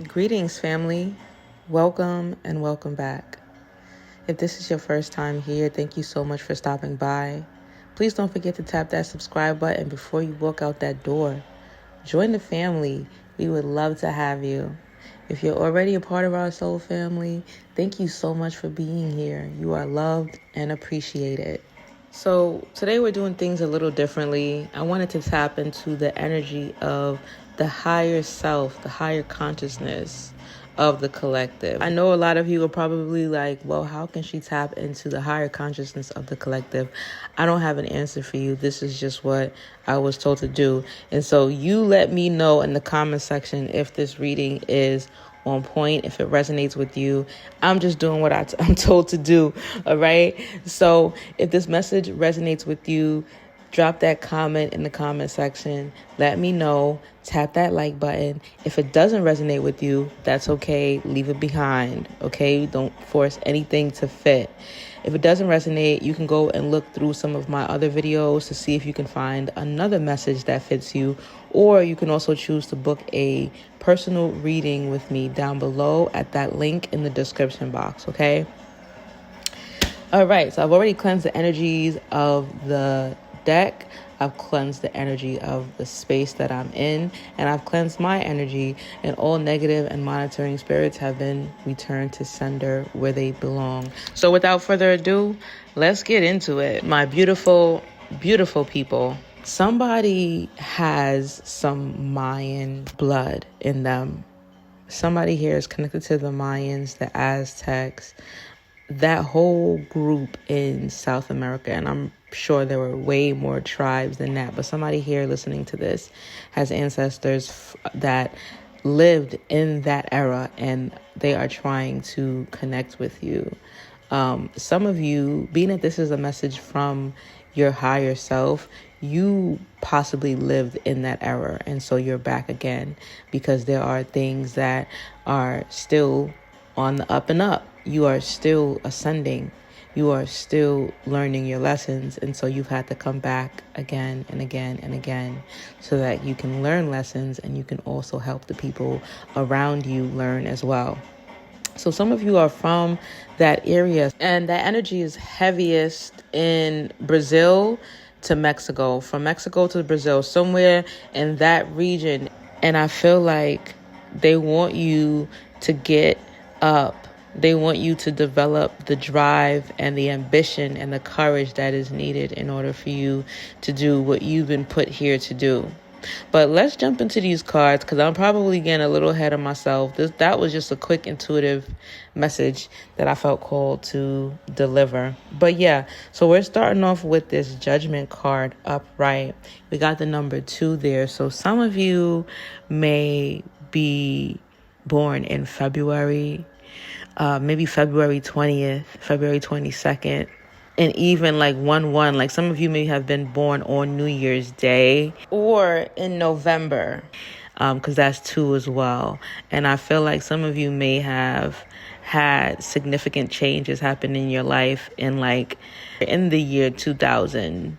Greetings, family. Welcome and welcome back. If this is your first time here, thank you so much for stopping by. Please don't forget to tap that subscribe button before you walk out that door. Join the family. We would love to have you. If you're already a part of our soul family, thank you so much for being here. You are loved and appreciated. So today we're doing things a little differently. I wanted to tap into the energy of the higher self, the higher consciousness of the collective. I know a lot of you are probably like, well, how can she tap into the higher consciousness of the collective? I don't have an answer for you. This is just what I was told to do. And so you let me know in the comment section if this reading is on point, if it resonates with you. I'm just doing what I'm told to do. All right. So if this message resonates with you, drop that comment in the comment section. Let me know. Tap that like button. If it doesn't resonate with you, that's okay. Leave it behind. Okay. Don't force anything to fit. If it doesn't resonate, you can go and look through some of my other videos to see if you can find another message that fits you. Or you can also choose to book a personal reading with me down below at that link in the description box, okay? All right, so I've already cleansed the energies of the deck. I've cleansed the energy of the space that I'm in, and I've cleansed my energy, and all negative and monitoring spirits have been returned to sender where they belong. So without further ado, let's get into it. My beautiful, beautiful people. Somebody has some Mayan blood in them. Somebody here is connected to the Mayans, the Aztecs, that whole group in South America. And I'm sure there were way more tribes than that. But somebody here listening to this has ancestors that lived in that era, and they are trying to connect with you. Some of you, being that this is a message from your higher self, you possibly lived in that era, and so you're back again because there are things that are still on the up and up. You are still ascending. You are still learning your lessons, and so you've had to come back again and again and again so that you can learn lessons and you can also help the people around you learn as well. So some of you are from that area, and that energy is heaviest in Brazil to Mexico, from Mexico to Brazil, somewhere in that region. And I feel like they want you to get up. They want you to develop the drive and the ambition and the courage that is needed in order for you to do what you've been put here to do. But let's jump into these cards because I'm probably getting a little ahead of myself. That was just a quick intuitive message that I felt called to deliver. But yeah, so we're starting off with this Judgment card upright. We got the number 2 there. So some of you may be born in February, maybe February 20th, February 22nd. And even like 1/1, like some of you may have been born on New Year's Day or in November, because that's 2 as well. And I feel like some of you may have had significant changes happen in your life in the year 2000.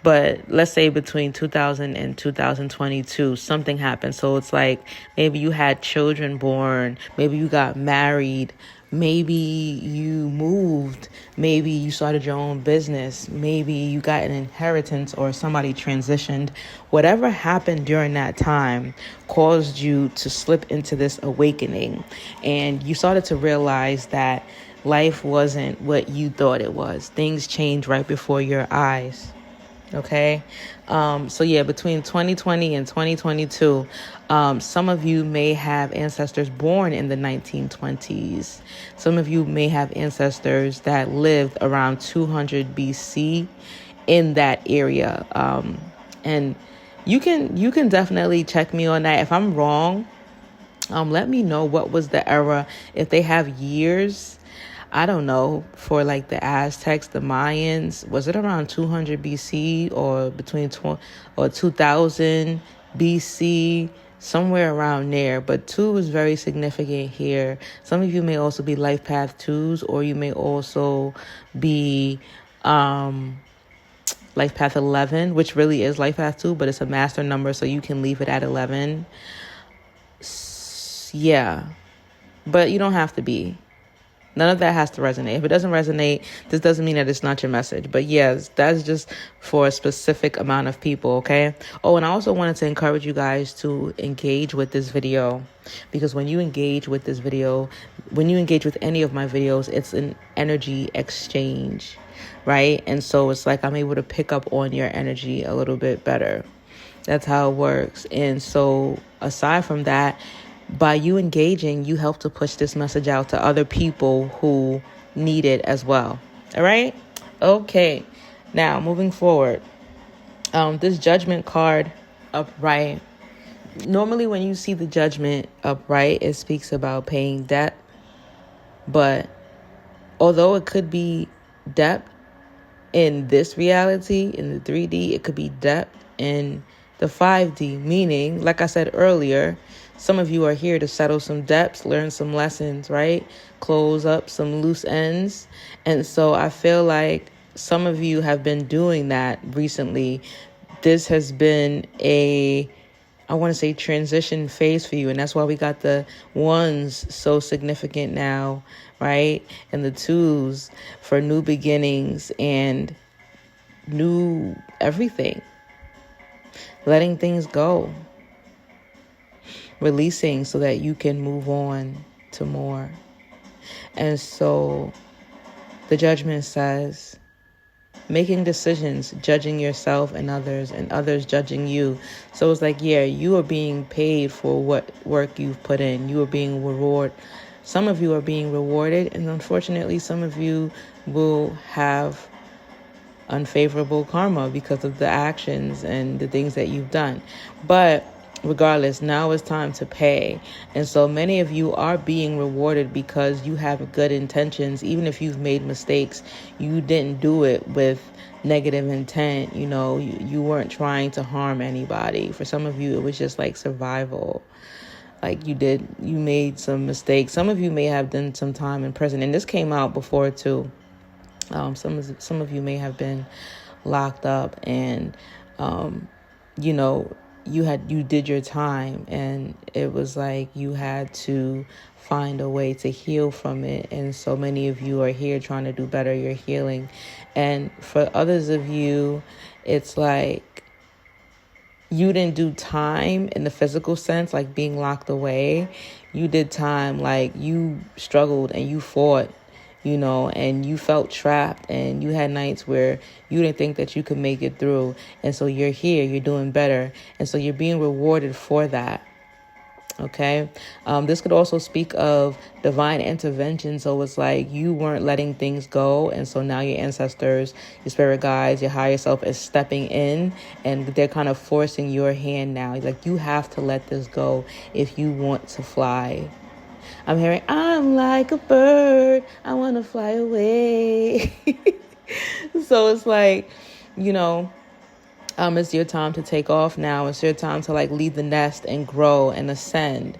But let's say between 2000 and 2022, something happened. So it's like maybe you had children born, maybe you got married, maybe you moved, maybe you started your own business, maybe you got an inheritance or somebody transitioned. Whatever happened during that time caused you to slip into this awakening, and you started to realize that life wasn't what you thought it was. Things changed right before your eyes. Okay. So yeah, between 2020 and 2022, some of you may have ancestors born in the 1920s. Some of you may have ancestors that lived around 200 BC in that area. And you can definitely check me on that. If I'm wrong, let me know what was the era. If they have years, I don't know, for like the Aztecs, the Mayans, was it around 200 BC or between 2000 BC, somewhere around there. But 2 is very significant here. Some of you may also be life path 2s, or you may also be life path 11, which really is life path 2, but it's a master number, so you can leave it at 11. yeah, but you don't have to be. None of that has to resonate. If it doesn't resonate, this doesn't mean that it's not your message. But yes, that's just for a specific amount of people, okay? Oh, and I also wanted to encourage you guys to engage with this video, because when you engage with this video, when you engage with any of my videos, it's an energy exchange, right? And so it's like I'm able to pick up on your energy a little bit better. That's how it works. And so aside from that, by you engaging, you help to push this message out to other people who need it as well. All right? Okay. Now, moving forward, this judgment card upright. Normally, when you see the judgment upright, it speaks about paying debt. But although it could be debt in this reality, in the 3D, it could be debt in the 5D, meaning, like I said earlier, some of you are here to settle some debts, learn some lessons, right? Close up some loose ends. And so I feel like some of you have been doing that recently. This has been I want to say transition phase for you. And that's why we got the ones so significant now, right? And the twos for new beginnings and new everything. Letting things go. Releasing so that you can move on to more. And so the judgment says, making decisions, judging yourself and others judging you. So it's like, yeah, you are being paid for what work you've put in. You are being rewarded. Some of you are being rewarded, and unfortunately, some of you will have unfavorable karma because of the actions and the things that you've done. But regardless, now it's time to pay. And so many of you are being rewarded because you have good intentions. Even if you've made mistakes, you didn't do it with negative intent. You know, you weren't trying to harm anybody. For some of you, it was just like survival. Like you made some mistakes. Some of you may have done some time in prison. And this came out before too. Some of you may have been locked up, and you did your time, and it was like you had to find a way to heal from it. And so many of you are here trying to do better. You're healing. And for others of you, it's like you didn't do time in the physical sense, like being locked away. You did time like you struggled and you fought, and you felt trapped, and you had nights where you didn't think that you could make it through. And so you're here, you're doing better. And so you're being rewarded for that. Okay. This could also speak of divine intervention. So it's like you weren't letting things go. And so now your ancestors, your spirit guides, your higher self is stepping in, and they're kind of forcing your hand now. Like you have to let this go if you want to fly. I'm hearing, I'm like a bird, I want to fly away. So it's like, it's your time to take off now. It's your time to like leave the nest and grow and ascend.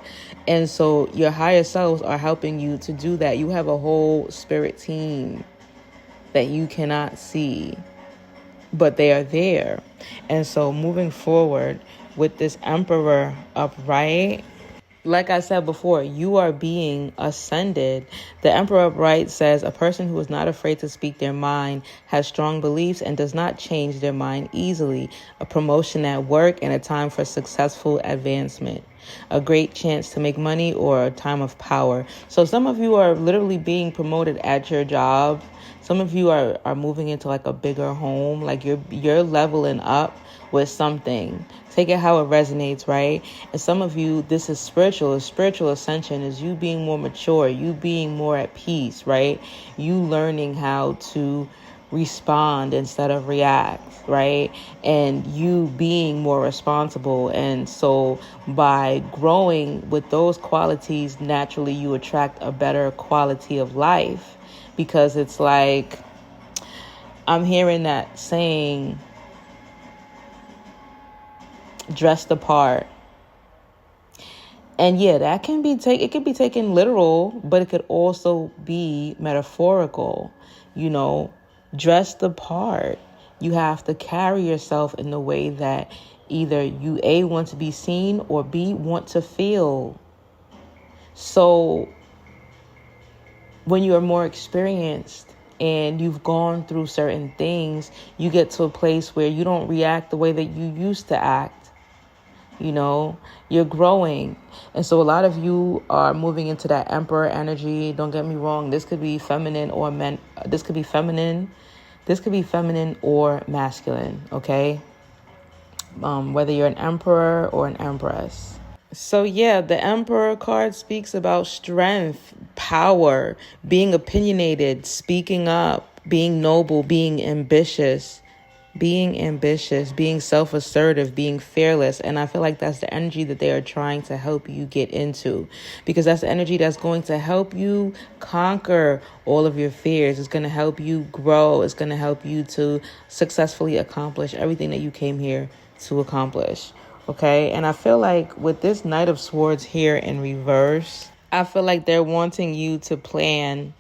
And so your higher selves are helping you to do that. You have a whole spirit team that you cannot see, but they are there. And so moving forward with this Emperor upright, like I said before, you are being ascended. The Emperor upright says a person who is not afraid to speak their mind, has strong beliefs, and does not change their mind easily. A promotion at work and a time for successful advancement. A great chance to make money or a time of power. So some of you are literally being promoted at your job. Some of you are moving into like a bigger home. Like you're leveling up with something. Take it how it resonates, right? And some of you, this is spiritual. A spiritual ascension is you being more mature, you being more at peace, right? You learning how to respond instead of react, right? And you being more responsible. And so by growing with those qualities, naturally you attract a better quality of life, because it's like, I'm hearing that saying, dress the part. And yeah, that can be it can be taken literal, but it could also be metaphorical. Dress the part. You have to carry yourself in the way that either you A, want to be seen, or B, want to feel. So when you are more experienced and you've gone through certain things, you get to a place where you don't react the way that you used to act. You know, you're growing. And so a lot of you are moving into that emperor energy. Don't get me wrong. This could be feminine or men. This could be feminine. This could be feminine or masculine. Okay. Whether you're an emperor or an empress. So yeah, the Emperor card speaks about strength, power, being opinionated, speaking up, being noble, being ambitious, being self-assertive, being fearless. And I feel like that's the energy that they are trying to help you get into, because that's the energy that's going to help you conquer all of your fears. It's going to help you grow. It's going to help you to successfully accomplish everything that you came here to accomplish. Okay. And I feel like with this Knight of Swords here in reverse, I feel like they're wanting you to plan.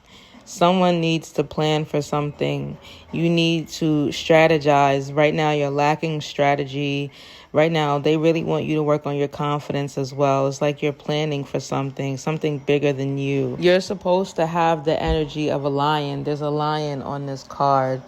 Someone needs to plan for something. You need to strategize. Right now, you're lacking strategy. Right now, they really want you to work on your confidence as well. It's like you're planning for something bigger than you. You're supposed to have the energy of a lion. There's a lion on this card.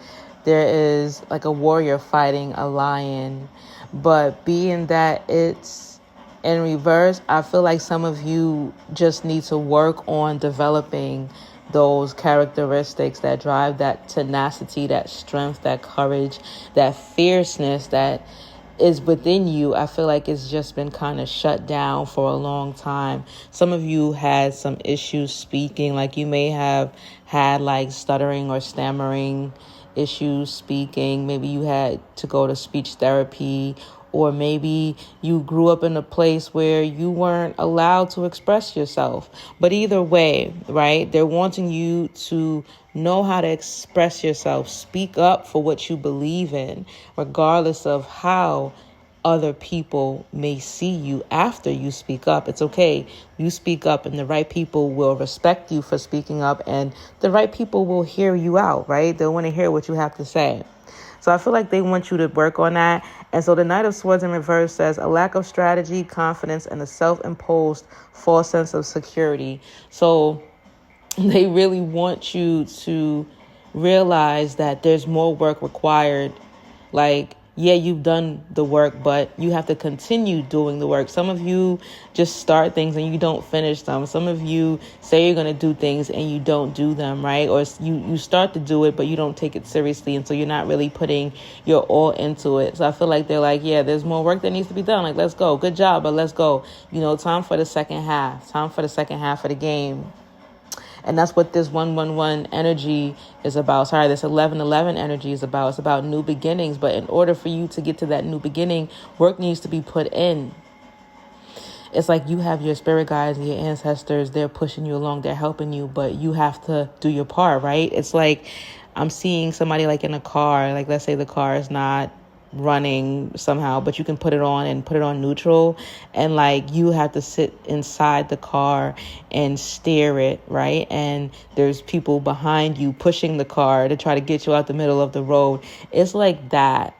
There is like a warrior fighting a lion. But being that it's in reverse, I feel like some of you just need to work on developing those characteristics that drive that tenacity, that strength, that courage, that fierceness that is within you. I feel like it's just been kind of shut down for a long time. Some of you had some issues speaking, like you may have had like stuttering or stammering issues speaking. Maybe you had to go to speech therapy, or maybe you grew up in a place where you weren't allowed to express yourself. But either way, right, they're wanting you to know how to express yourself, speak up for what you believe in, regardless of how other people may see you after you speak up. It's okay. You speak up and the right people will respect you for speaking up, and the right people will hear you out, right? They'll want to hear what you have to say. So I feel like they want you to work on that. And so the Knight of Swords in reverse says a lack of strategy, confidence, and a self-imposed false sense of security. So they really want you to realize that there's more work required. Like, yeah, you've done the work, but you have to continue doing the work. Some of you just start things and you don't finish them. Some of you say you're going to do things and you don't do them, right? Or you start to do it, but you don't take it seriously. And so you're not really putting your all into it. So I feel like they're like, yeah, there's more work that needs to be done. Like, let's go. Good job, but let's go. You know, time for the second half. Time for the second half of the game. And that's what this 111 energy is about. Sorry, this 1111 energy is about. It's about new beginnings. But in order for you to get to that new beginning, work needs to be put in. It's like you have your spirit guides and your ancestors. They're pushing you along. They're helping you. But you have to do your part, right? It's like I'm seeing somebody like in a car. Like, let's say the car is not running somehow, but you can put it on neutral, and like you have to sit inside the car and steer it, right? And there's people behind you pushing the car to try to get you out the middle of the road. It's like that.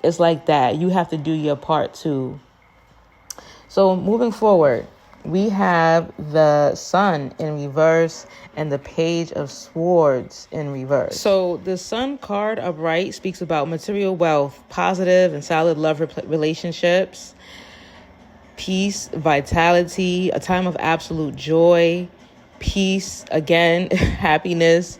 You have to do your part too. So moving forward, we have the Sun in reverse and the Page of Swords in reverse. So the Sun card upright speaks about material wealth, positive and solid love relationships, peace, vitality, a time of absolute joy, peace, again, happiness.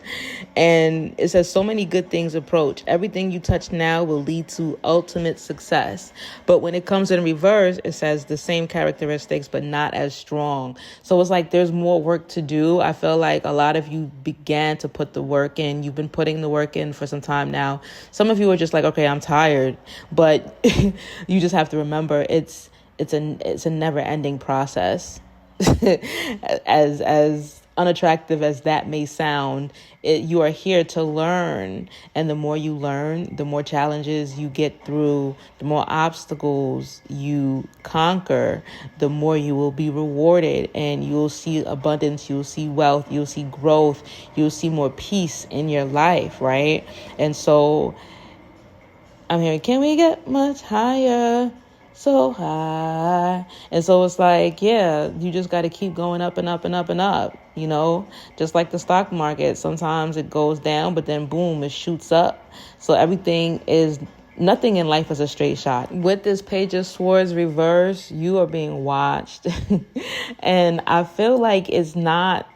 And it says so many good things approach. Everything you touch now will lead to ultimate success. But when it comes in reverse, it says the same characteristics, but not as strong. So it's like there's more work to do. I feel like a lot of you began to put the work in. You've been putting the work in for some time now. Some of you are just like, okay, I'm tired. But you just have to remember it's a never ending process. As unattractive as that may sound, you are here to learn. And the more you learn, the more challenges you get through, the more obstacles you conquer, the more you will be rewarded, and you'll see abundance, you'll see wealth, you'll see growth, you'll see more peace in your life, right? And so I'm hearing, can we get much higher? so high. And so it's like, yeah, you just got to keep going up and up and up and up, just like the stock market. Sometimes it goes down, but then boom, it shoots up. So nothing in life is a straight shot. With this Page of Swords reverse, you are being watched. And I feel like it's not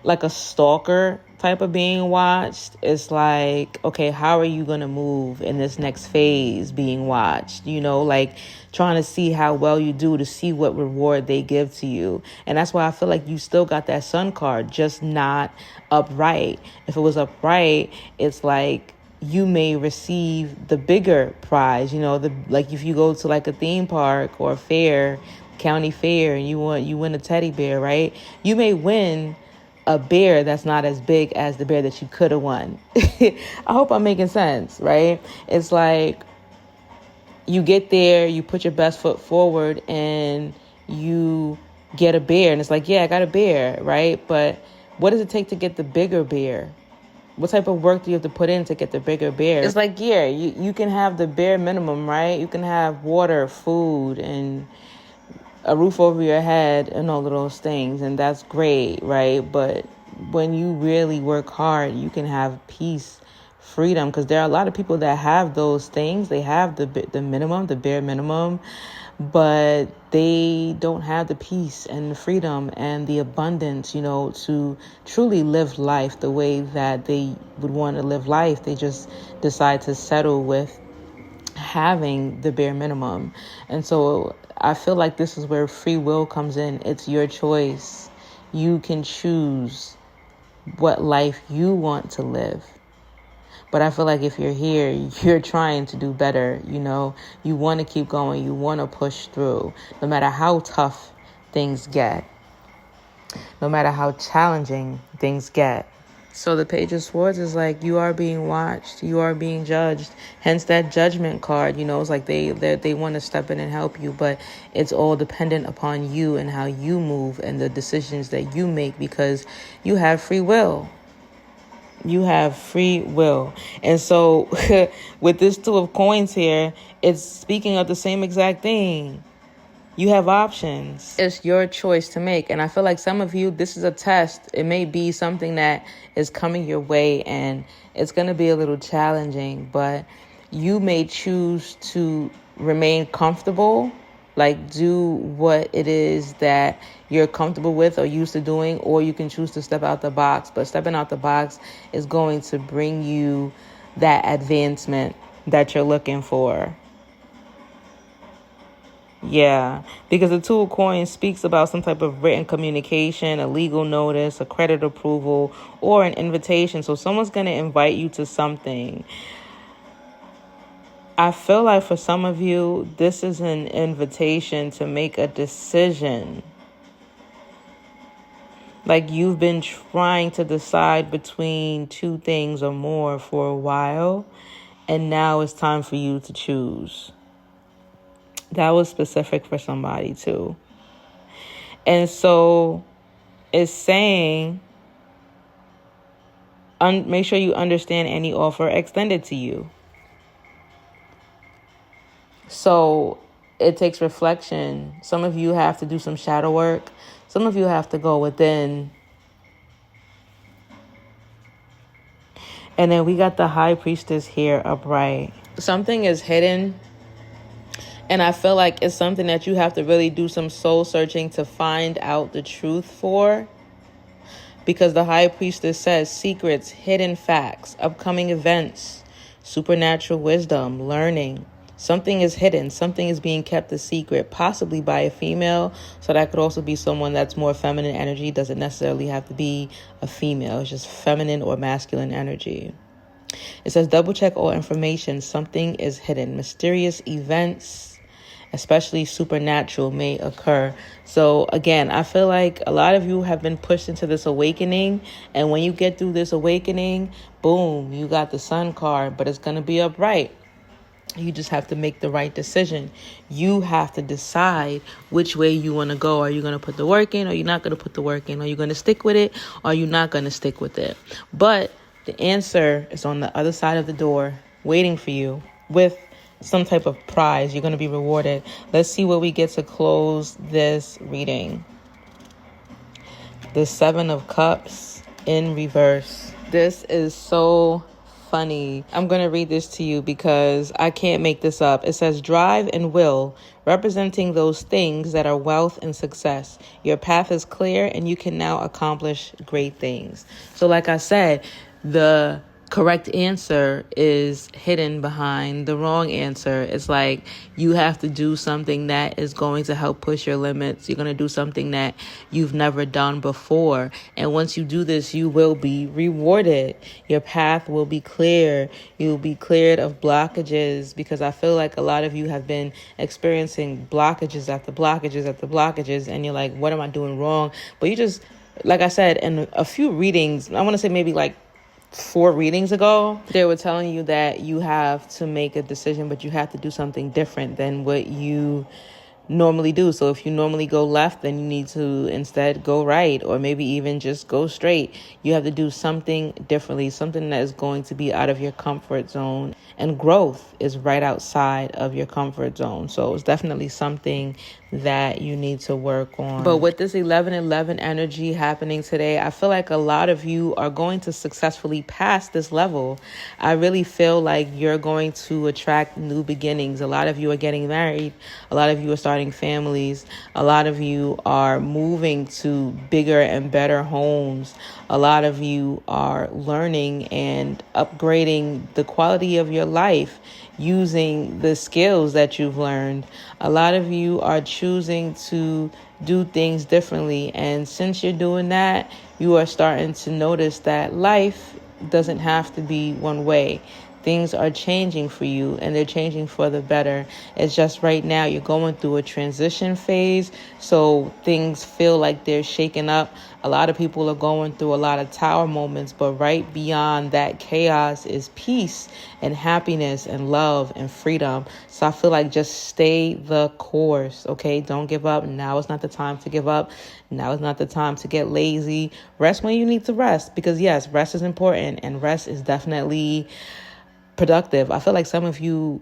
like a stalker type of being watched. It's like, okay, how are you going to move in this next phase being watched? Like trying to see how well you do, to see what reward they give to you. And that's why I feel like you still got that Sun card, just not upright. If it was upright, it's like you may receive the bigger prize, like if you go to like a theme park or a fair, county fair, and you win a teddy bear, right? You may win a bear that's not as big as the bear that you could have won. I hope I'm making sense, right? It's like you get there, you put your best foot forward, and you get a bear. And it's like, yeah, I got a bear, right? But what does it take to get the bigger bear? What type of work do you have to put in to get the bigger bear? It's like, yeah, you can have the bare minimum, right? You can have water, food, and a roof over your head and all of those things, and that's great, right? But when you really work hard, you can have peace, freedom, because there are a lot of people that have those things. They have the minimum, the bare minimum, but they don't have the peace and the freedom and the abundance, to truly live life the way that they would want to live life. They just decide to settle with having the bare minimum. And so I feel like this is where free will comes in. It's your choice. You can choose what life you want to live. But I feel like if you're here, you're trying to do better. You want to keep going. You want to push through, no matter how tough things get, no matter how challenging things get. So the Page of Swords is like, you are being watched, you are being judged. Hence that Judgment card. It's like they want to step in and help you, but it's all dependent upon you and how you move and the decisions that you make, because you have free will. You have free will. And so with this Two of Coins here, it's speaking of the same exact thing. You have options. It's your choice to make. And I feel like some of you, this is a test. It may be something that is coming your way and it's going to be a little challenging, but you may choose to remain comfortable, like do what it is that you're comfortable with or used to doing, or you can choose to step out the box. But stepping out the box is going to bring you that advancement that you're looking for. Yeah, because the Two of Coins speaks about some type of written communication, a legal notice, a credit approval, or an invitation. So someone's going to invite you to something. I feel like for some of you, this is an invitation to make a decision. Like you've been trying to decide between two things or more for a while, and now it's time for you to choose. That was specific for somebody too. And so it's saying, make sure you understand any offer extended to you. So it takes reflection. Some of you have to do some shadow work. Some of you have to go within. And then we got the High Priestess here upright. Something is hidden. And I feel like it's something that you have to really do some soul searching to find out the truth for. Because the High Priestess says secrets, hidden facts, upcoming events, supernatural wisdom, learning. Something is hidden. Something is being kept a secret, possibly by a female. So that could also be someone that's more feminine energy. Doesn't necessarily have to be a female. It's just feminine or masculine energy. It says double check all information. Something is hidden. Mysterious events, especially supernatural, may occur. So again, I feel like a lot of you have been pushed into this awakening. And when you get through this awakening, boom, you got the Sun card, but it's going to be upright. You just have to make the right decision. You have to decide which way you want to go. Are you going to put the work in, or are you not going to put the work in? Are you going to stick with it, or are you not going to stick with it? But the answer is on the other side of the door, waiting for you with some type of prize. You're going to be rewarded. Let's see what we get to close this reading. The Seven of Cups in reverse. This is so funny. I'm going to read this to you because I can't make this up. It says drive and will, representing those things that are wealth and success. Your path is clear and you can now accomplish great things. So like I said, the correct answer is hidden behind the wrong answer. It's like you have to do something that is going to help push your limits. You're going to do something that you've never done before. And once you do this, you will be rewarded. Your path will be clear. You'll be cleared of blockages, because I feel like a lot of you have been experiencing blockages after blockages after blockages. And you're like, what am I doing wrong? But you just, like I said, in a few readings, I want to say maybe like 4 readings ago, they were telling you that you have to make a decision, but you have to do something different than what you normally do. So if you normally go left, then you need to instead go right, or maybe even just go straight. You have to do something differently, something that is going to be out of your comfort zone. And growth is right outside of your comfort zone. So it's definitely something that you need to work on. But with this 11-11 energy happening today, I feel like a lot of you are going to successfully pass this level. I really feel like you're going to attract new beginnings. A lot of you are getting married. A lot of you are starting families. A lot of you are moving to bigger and better homes. A lot of you are learning and upgrading the quality of your life using the skills that you've learned. A lot of you are choosing to do things differently. And since you're doing that, you are starting to notice that life doesn't have to be one way. Things are changing for you, and they're changing for the better. It's just right now you're going through a transition phase, so things feel like they're shaking up. A lot of people are going through a lot of tower moments, but right beyond that chaos is peace and happiness and love and freedom. So I feel like just stay the course, okay? Don't give up. Now is not the time to give up. Now is not the time to get lazy. Rest when you need to rest, because yes, rest is important, and rest is definitely productive. I feel like some of you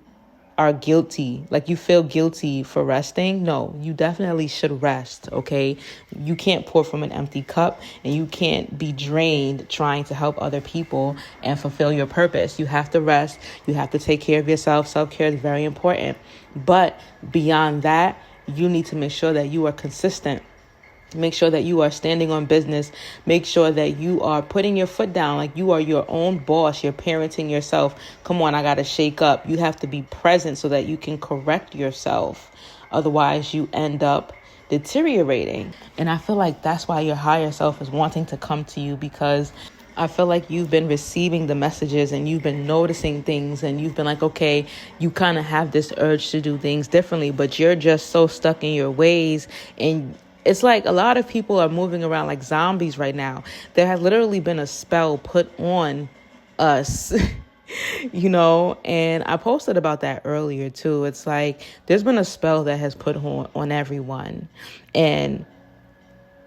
are guilty, like you feel guilty for resting. No, you definitely should rest, okay? You can't pour from an empty cup, and you can't be drained trying to help other people and fulfill your purpose. You have to rest. You have to take care of yourself. Self-care is very important. But beyond that, you need to make sure that you are consistent. Make sure that you are standing on business. Make sure that you are putting your foot down, like you are your own boss. You're parenting yourself. Come on, I got to shake up. You have to be present so that you can correct yourself. Otherwise, you end up deteriorating. And I feel like that's why your higher self is wanting to come to you, because I feel like you've been receiving the messages and you've been noticing things, and you've been like, okay, you kind of have this urge to do things differently, but you're just so stuck in your ways. And it's like a lot of people are moving around like zombies right now. There has literally been a spell put on us, and I posted about that earlier too. It's like there's been a spell that has put on everyone. And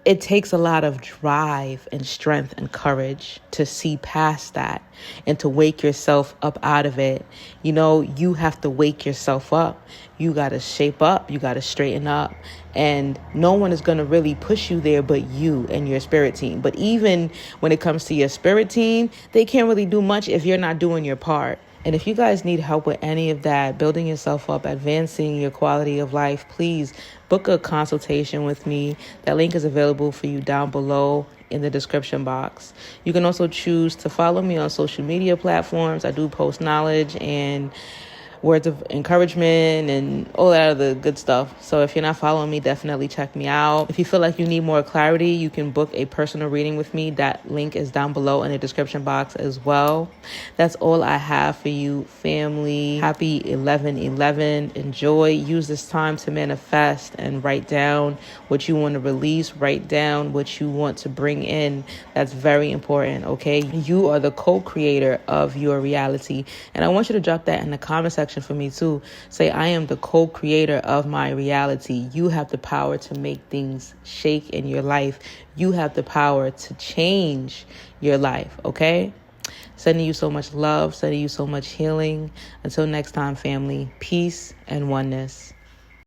it takes a lot of drive and strength and courage to see past that and to wake yourself up out of it. You have to wake yourself up. You got to shape up. You got to straighten up. And no one is going to really push you there but you and your spirit team. But even when it comes to your spirit team, they can't really do much if you're not doing your part. And if you guys need help with any of that, building yourself up, advancing your quality of life, please book a consultation with me. That link is available for you down below in the description box. You can also choose to follow me on social media platforms. I do post knowledge and words of encouragement and all that other good stuff. So if you're not following me, definitely check me out. If you feel like you need more clarity, you can book a personal reading with me. That link is down below in the description box as well. That's all I have for you, family. Happy 11/11. Enjoy. Use this time to manifest and write down what you want to release. Write down what you want to bring in. That's very important, okay? You are the co-creator of your reality. And I want you to drop that in the comment section for me too. Say, I am the co-creator of my reality. You have the power to make things shake in your life. You have the power to change your life, okay? Sending you so much love, sending you so much healing. Until next time, family, peace and oneness.